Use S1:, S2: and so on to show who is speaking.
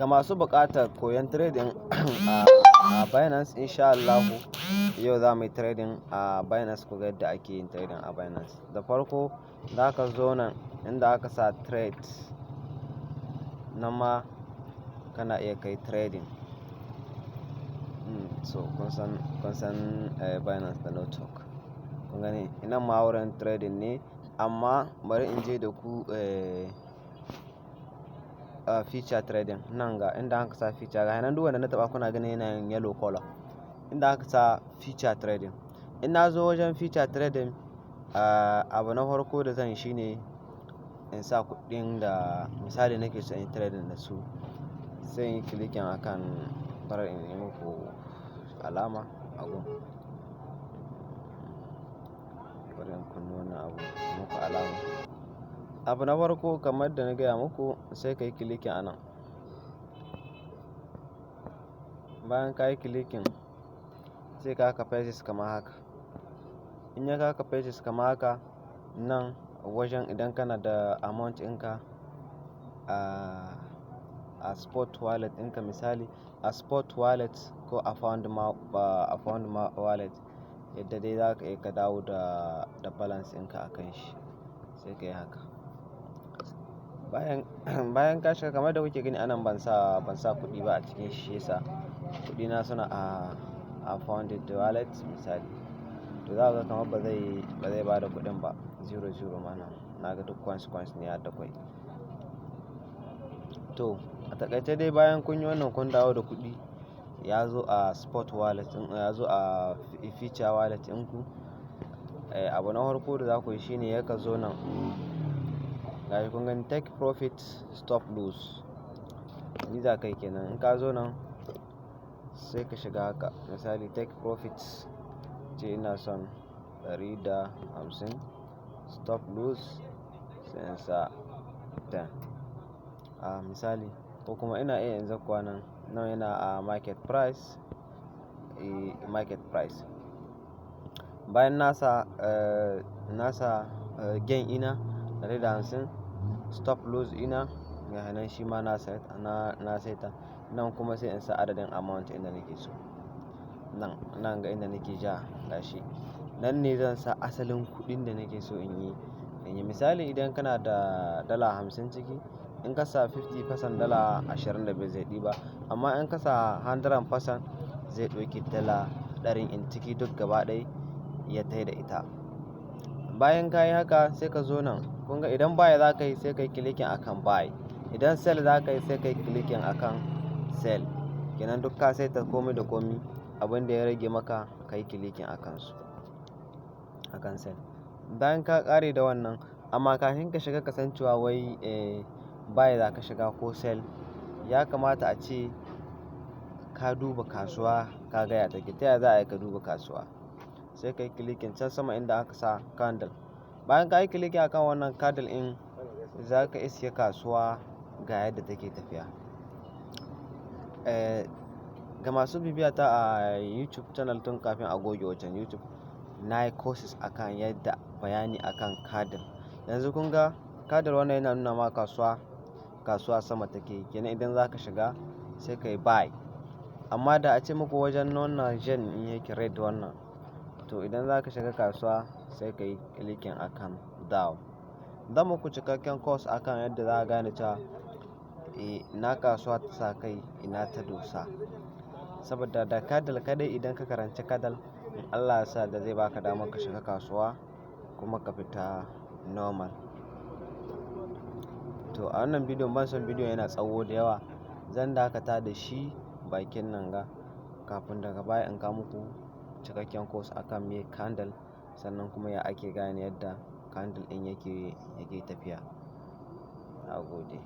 S1: Ga masu buƙatar koyon trading a Binance, insha Allahu yau za mu yi trading a Binance. Ku ga yadda ake yin trading a Binance. Da farko za ka zo nan inda aka sa trade, nan ma kana iya kai trading. So kun san Binance da network, kun gani nan ma wurin trading ne, amma bari in je da ku feature trading. Nan ga inda aka sa feature, ga nan duk wanda na taba kuna gani yana yin yellow color, inda aka sa feature trading. In na zo wajen feature trading, abu na farko da zan yi shine in sa kuɗin da misali nake so in trading da su, sai in yi clicking akan, bari in yi muku alama a gun, bari in kunna wannan abu muku alama. Abu na farko kamar da na gaya muku, sai ka yi clicking anan. Bayan ka yi clicking, sai ka haka pages kamar haka. In ya haka pages kamar haka, nan wajen idan kana da amount ɗinka a spot wallet ɗinka, misali a spot wallet ko a found wallet, yadda dai za ka iya ka dawo da balance ɗinka a kan shi, sai ka yi haka. Bayan ka shiga, kamar da kuke gani anan ban sa kuɗi ba a cikin shi, yasa kuɗina suna a found wallet misali. To za ka ga kamar ba zai bada kuɗin ba, 0 mana, na ga duk coins ne har da kwai. To a takaice dai bayan kun yi wannan kun dawo da kuɗi, ya zo a spot wallet, ya zo a feature wallet ɗinku. Abu na farko da za ku yi shine ya ka zo nan, ga shi kun gani take profit stop loss, ni za ka yi kenan. In ka zo nan sai ka shiga haka, misali take profit ce ina son 150, stop loss sai in sa 10 misali, ko kuma ina iya in zakkuwa nan yana a market price. Bayan nasa gain ina 150, stop loss ina ga nan shi ma na saita. Nan kuma sai in sa adadin amount inda nake so. Nan ga inda nake ja gashi, nan ne zan sa asalin kuɗin da nake so in yi. Misali idan kana da dala 50 ciki, in ka sa 50% dala 25 zai ɗiba, amma in ka sa 100% zai ɗauki dala 100 in ciki duk gaba ɗaya ya tai da ita. Bayan ka yi haka sai ka zo nan, kun ga idan buy za ka yi sai ka yi clicking akan buy, idan sell za ka yi sai ka yi clicking akan sell. Kenan duk ka saita komai da komai, abin da ya rage maka ka yi clicking akan su, akan sell. Bayan ka ƙare da wannan, amma kafin ka shiga kasancewa wai buy za ka shiga ko sell, ya kamata a ce ka duba kasuwa ka ga ya take. Ta yaya za a yi ka duba kasuwa? Sai ka yi clicking can sama inda aka sa candle. Bayan ka yi clicking akan wannan candle in, za ka iske kasuwa ga yadda take tafiya. Ga masu bibiya ta a YouTube channel tun kafin a goge wancan YouTube, na yi courses akan yadda bayani akan candle. Yanzu kun ga candle wannan yana nuna ma kasuwa sama take, kenan idan za ka shiga sai ka yi buy. Amma da a ce muku wajen wannan jan in yake red wannan, to idan za ka shiga kasuwa sai ka yi clicking akan down. Zan muku cikakken course akan yadda za ka gane cewa ina kasuwa ta sa kai, ina ta dosa. Saboda da candle kadai, idan ka karanci candle, in Allah ya sa da zai baka damar ka shiga kasuwa kuma ka fita normal. To a wannan bidiyon, ban son bidiyon yana tsawo da yawa, zan dakata da shi bakin nan ga, kafin daga baya in kawo muku cikakken course akan me candle, sannan kuma ya ake gane yadda candle ɗin yake tafiya. Na gode.